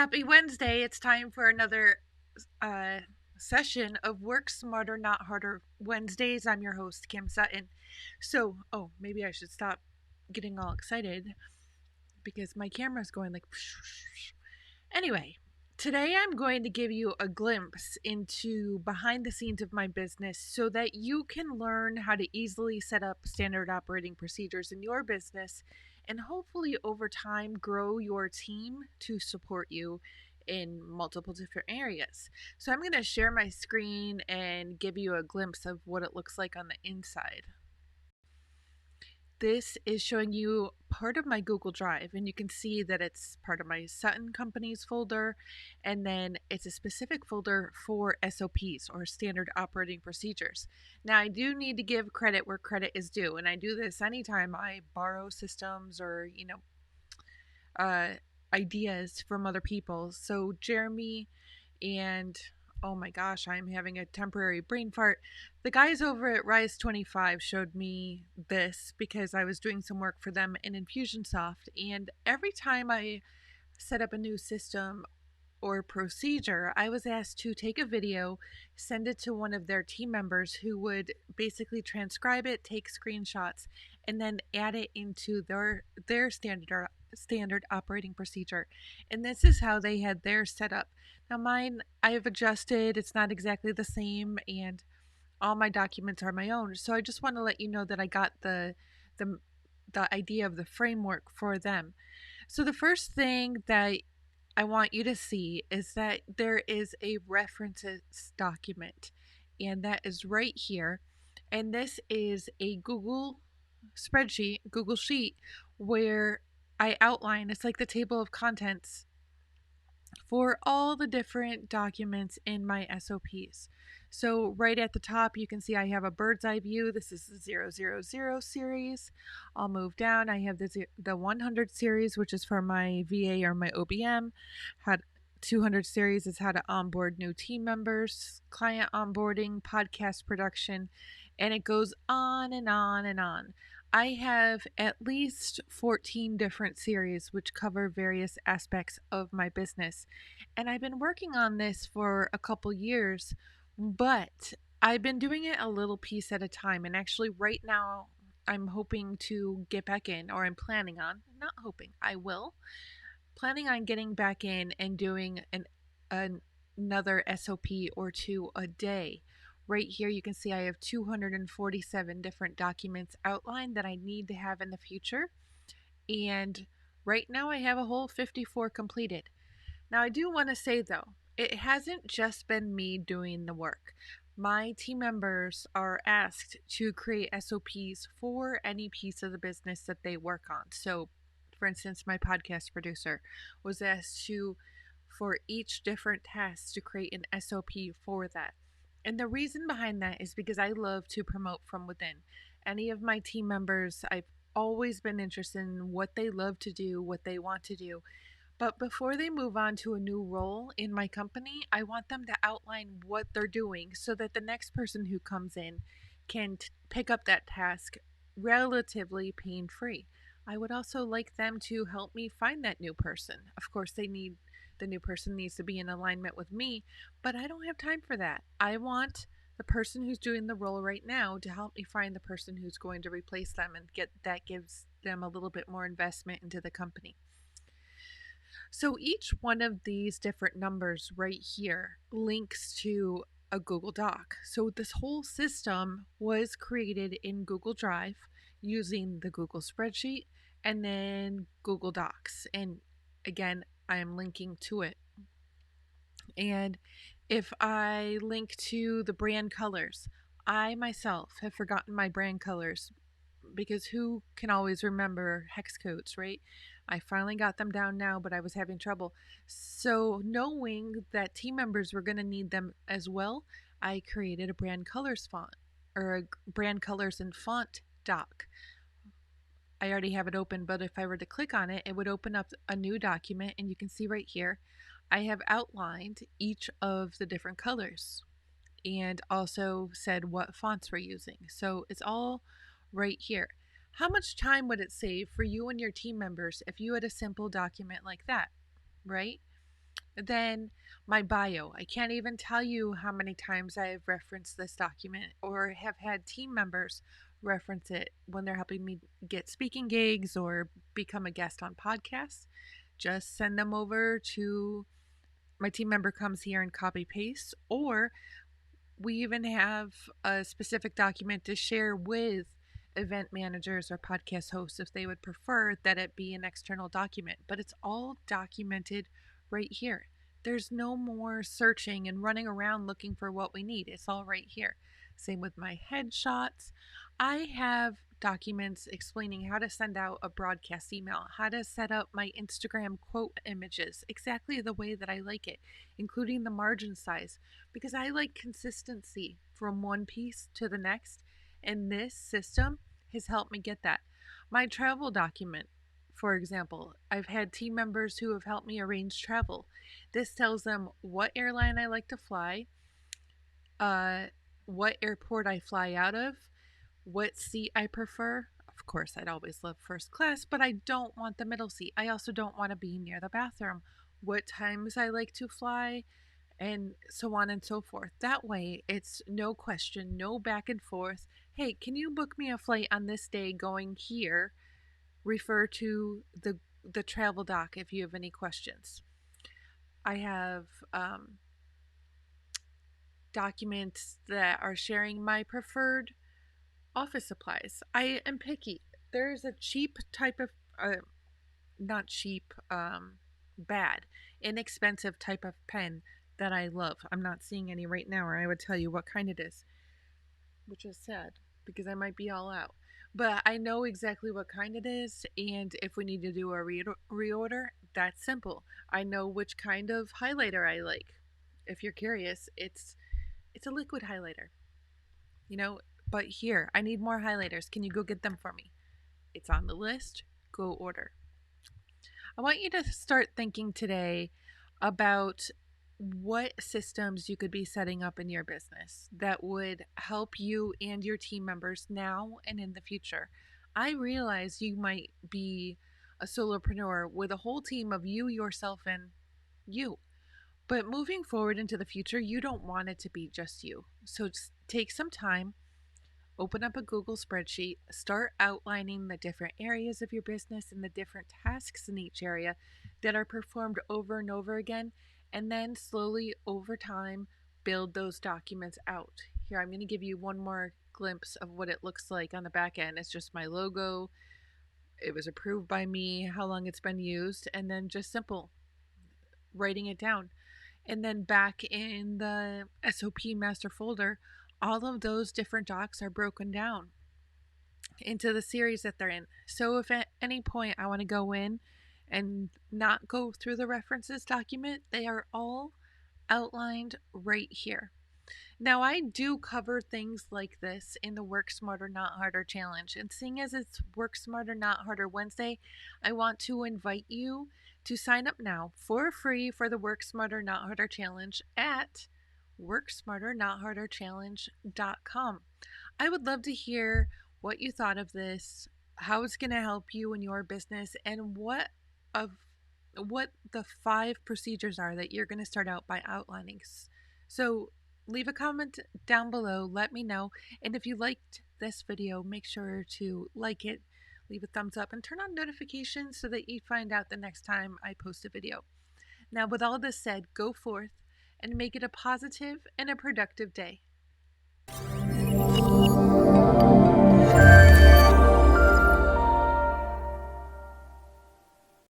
Happy Wednesday. It's time for another uh, session of Work Smarter, Not Harder Wednesdays. I'm your host, Kim Sutton. Maybe I should stop getting all excited because my camera's going like. Anyway, today I'm going to give you a glimpse into behind the scenes of my business so that you can learn how to easily set up standard operating procedures in your business and hopefully over time grow your team to support you in multiple different areas. So I'm going to share my screen and give you a glimpse of what it looks like on the inside. This is showing you part of my Google Drive, and you can see that it's part of my Sutton Companies folder, and then it's a specific folder for SOPs or standard operating procedures. Now, I do need to give credit where credit is due, and I do this anytime I borrow systems or, ideas from other people. So, Jeremy and oh my gosh, I'm having a temporary brain fart. The guys over at Rise 25 showed me this because I was doing some work for them in Infusionsoft, and every time I set up a new system or procedure, I was asked to take a video, send it to one of their team members who would basically transcribe it, take screenshots, and then add it into their standard operating procedure. And this is how they had theirs set up. Now mine, I have adjusted. It's not exactly the same, and all my documents are my own. So I just want to let you know that I got the the idea of the framework for them. So the first thing that I want you to see is that there is a references document, and that is right here. And this is a Google spreadsheet, Google Sheet, where I outline, it's like the table of contents for all the different documents in my SOPs. So right at the top, you can see I have a bird's eye view. This is the 000 series. I'll move down. I have the 100 series, which is for my VA or my OBM. Had 200 series is how to onboard new team members, client onboarding, podcast production, and it goes on and on and on. I have at least 14 different series which cover various aspects of my business. And I've been working on this for a couple years, but I've been doing it a little piece at a time. And actually, right now, I'm hoping to get back in, or I'm planning on, not hoping, I will, planning on getting back in and doing another SOP or two a day. Right here, you can see I have 247 different documents outlined that I need to have in the future. And right now, I have a whole 54 completed. Now, I do want to say though, it hasn't just been me doing the work. My team members are asked to create SOPs for any piece of the business that they work on. So, for instance, my podcast producer was asked to, for each different task, to create an SOP for that. And the reason behind that is because I love to promote from within. Any of my team members, I've always been interested in what they love to do, what they want to do. But before they move on to a new role in my company, I want them to outline what they're doing so that the next person who comes in can pick up that task relatively pain free. I would also like them to help me find that new person. Of course, the new person needs to be in alignment with me, but I don't have time for that. I want the person who's doing the role right now to help me find the person who's going to replace them, and gives them a little bit more investment into the company. So each one of these different numbers right here links to a Google Doc. So this whole system was created in Google Drive using the Google Spreadsheet and then Google Docs. And again, I am linking to it. And if I link to the brand colors, I myself have forgotten my brand colors because who can always remember hex codes, right? I finally got them down now, but I was having trouble. So knowing that team members were going to need them as well, I created a brand colors font, or a brand colors and font doc. I already have it open, but if I were to click on it, it would open up a new document, and you can see right here, I have outlined each of the different colors and also said what fonts we're using. So it's all right here. How much time would it save for you and your team members if you had a simple document like that, right? Then my bio. I can't even tell you how many times I have referenced this document or have had team members reference it when they're helping me get speaking gigs or become a guest on podcasts. Just send them over to my team member comes here and copy paste, or we even have a specific document to share with event managers or podcast hosts if they would prefer that it be an external document. But it's all documented right here. There's no more searching and running around looking for what we need. It's all right here. Same with my headshots. I have documents explaining how to send out a broadcast email, how to set up my Instagram quote images exactly the way that I like it, including the margin size, because I like consistency from one piece to the next, and this system has helped me get that. My travel document, for example, I've had team members who have helped me arrange travel. This tells them what airline I like to fly, uh, what airport I fly out of, what seat I prefer. Of course, I'd always love first class, but I don't want the middle seat. I also don't want to be near the bathroom. What times I like to fly, and so on and so forth. That way, it's no question, no back and forth. Hey, can you book me a flight on this day going here? Refer to the travel doc if you have any questions. I have documents that are sharing my preferred office supplies. I am picky. There's a cheap type of, not cheap, bad, inexpensive type of pen that I love. I'm not seeing any right now, or I would tell you what kind it is, which is sad because I might be all out. But I know exactly what kind it is, and if we need to do a reorder, that's simple. I know which kind of highlighter I like. If you're curious, it's a liquid highlighter, you know. But here, I need more highlighters. Can you go get them for me? It's on the list. Go order. I want you to start thinking today about what systems you could be setting up in your business that would help you and your team members now and in the future. I realize you might be a solopreneur with a whole team of you, yourself, and you. But moving forward into the future, you don't want it to be just you. So just take some time, open up a Google spreadsheet, start outlining the different areas of your business and the different tasks in each area that are performed over and over again, and then slowly over time build those documents out. Here, I'm going to give you one more glimpse of what it looks like on the back end. It's just my logo, it was approved by me, how long it's been used, and then just simple writing it down. And then back in the SOP master folder, all of those different docs are broken down into the series that they're in. So if at any point I want to go in and not go through the references document, they are all outlined right here. Now, I do cover things like this in the Work Smarter, Not Harder challenge. And seeing as it's Work Smarter, Not Harder Wednesday, I want to invite you to sign up now for free for the Work Smarter, Not Harder challenge at worksmarternotharderchallenge.com. I would love to hear what you thought of this, how it's going to help you in your business, and what the 5 procedures are that you're going to start out by outlining. So leave a comment down below, let me know, and if you liked this video, make sure to like it, leave a thumbs up, and turn on notifications so that you find out the next time I post a video. Now, with all this said, go forth and make it a positive and a productive day.